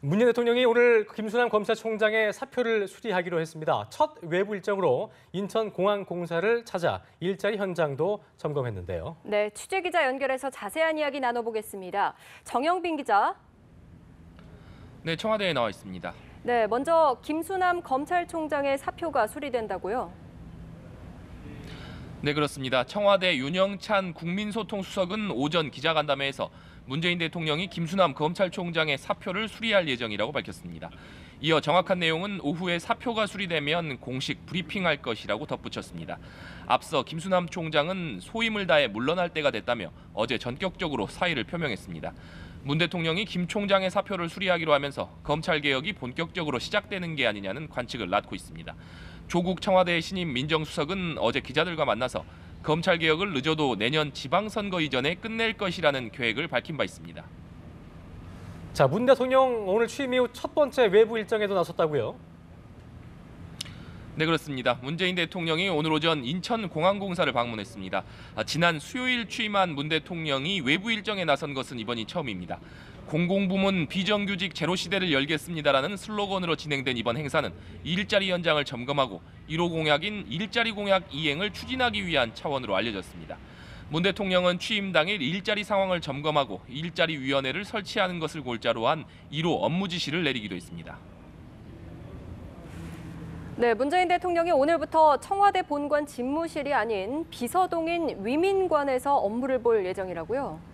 문재인 대통령이 오늘 김수남 검찰총장의 사표를 수리하기로 했습니다. 첫 외부 일정으로 인천공항공사를 찾아 일자리 현장도 점검했는데요. 네, 취재기자 연결해서 자세한 이야기 나눠보겠습니다. 정영빈 기자. 네, 청와대에 나와 있습니다. 네, 먼저 김수남 검찰총장의 사표가 수리된다고요? 네, 그렇습니다. 청와대 윤영찬 국민소통수석은 오전 기자간담회에서 문재인 대통령이 김수남 검찰총장의 사표를 수리할 예정이라고 밝혔습니다. 이어 정확한 내용은 오후에 사표가 수리되면 공식 브리핑할 것이라고 덧붙였습니다. 앞서 김수남 총장은 소임을 다해 물러날 때가 됐다며 어제 전격적으로 사의를 표명했습니다. 문 대통령이 김 총장의 사표를 수리하기로 하면서 검찰개혁이 본격적으로 시작되는 게 아니냐는 관측을 낳고 있습니다. 조국 청와대 신임 민정수석은 어제 기자들과 만나서 검찰개혁을 늦어도 내년 지방선거 이전에 끝낼 것이라는 계획을 밝힌 바 있습니다. 자, 문 대통령 오늘 취임 이후 첫 번째 외부 일정에도 나섰다고요? 네, 그렇습니다. 문재인 대통령이 오늘 오전 인천공항공사를 방문했습니다. 지난 수요일 취임한 문 대통령이 외부 일정에 나선 것은 이번이 처음입니다. 공공부문 비정규직 제로시대를 열겠습니다라는 슬로건으로 진행된 이번 행사는 일자리 현장을 점검하고 1호 공약인 일자리 공약 이행을 추진하기 위한 차원으로 알려졌습니다. 문 대통령은 취임 당일 일자리 상황을 점검하고 일자리위원회를 설치하는 것을 골자로 한 1호 업무 지시를 내리기도 했습니다. 네, 문재인 대통령이 오늘부터 청와대 본관 집무실이 아닌 비서동인 위민관에서 업무를 볼 예정이라고요?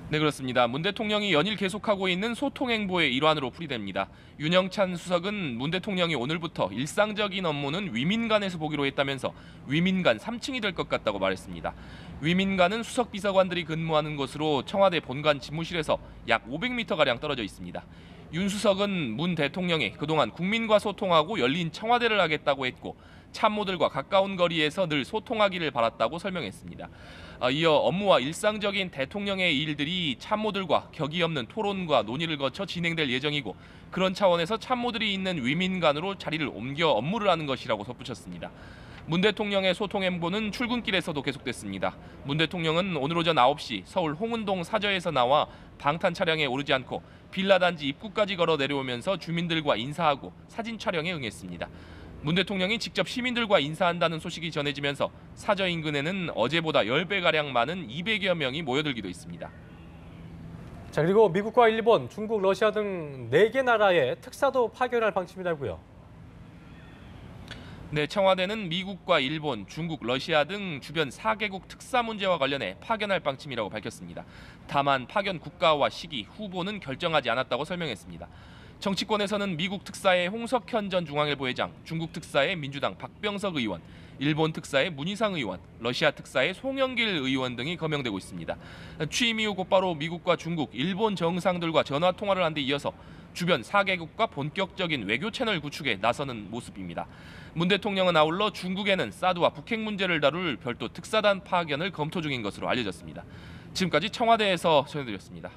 네, 그렇습니다. 문 대통령이 연일 계속하고 있는 소통 행보의 일환으로 풀이됩니다. 윤영찬 수석은 문 대통령이 오늘부터 일상적인 업무는 위민관에서 보기로 했다면서 위민관 3층이 될 것 같다고 말했습니다. 위민관은 수석 비서관들이 근무하는 곳으로 청와대 본관 집무실에서 약 500m가량 떨어져 있습니다. 윤 수석은 문 대통령이 그동안 국민과 소통하고 열린 청와대를 하겠다고 했고 참모들과 가까운 거리에서 늘 소통하기를 바랐다고 설명했습니다. 이어 업무와 일상적인 대통령의 일들이 참모들과 격이 없는 토론과 논의를 거쳐 진행될 예정이고 그런 차원에서 참모들이 있는 위민관으로 자리를 옮겨 업무를 하는 것이라고 덧붙였습니다. 문 대통령의 소통 행보는 출근길에서도 계속됐습니다. 문 대통령은 오늘 오전 9시 서울 홍은동 사저에서 나와 방탄 차량에 오르지 않고 빌라 단지 입구까지 걸어 내려오면서 주민들과 인사하고 사진 촬영에 응했습니다. 문 대통령이 직접 시민들과 인사한다는 소식이 전해지면서 사저 인근에는 어제보다 10배가량 많은 200여 명이 모여들기도 했습니다. 자, 그리고 미국과 일본, 중국, 러시아 등 4개 나라의 특사도 파견할 방침이라고요? 네, 청와대는 미국과 일본, 중국, 러시아 등 주변 4개국 특사 문제와 관련해 파견할 방침이라고 밝혔습니다. 다만 파견 국가와 시기, 후보는 결정하지 않았다고 설명했습니다. 정치권에서는 미국 특사의 홍석현 전 중앙일보 회장, 중국 특사의 민주당 박병석 의원, 일본 특사의 문희상 의원, 러시아 특사의 송영길 의원 등이 거명되고 있습니다. 취임 이후 곧바로 미국과 중국, 일본 정상들과 전화 통화를 한 데 이어서 주변 4개국과 본격적인 외교 채널 구축에 나서는 모습입니다. 문 대통령은 아울러 중국에는 사드와 북핵 문제를 다룰 별도 특사단 파견을 검토 중인 것으로 알려졌습니다. 지금까지 청와대에서 전해드렸습니다.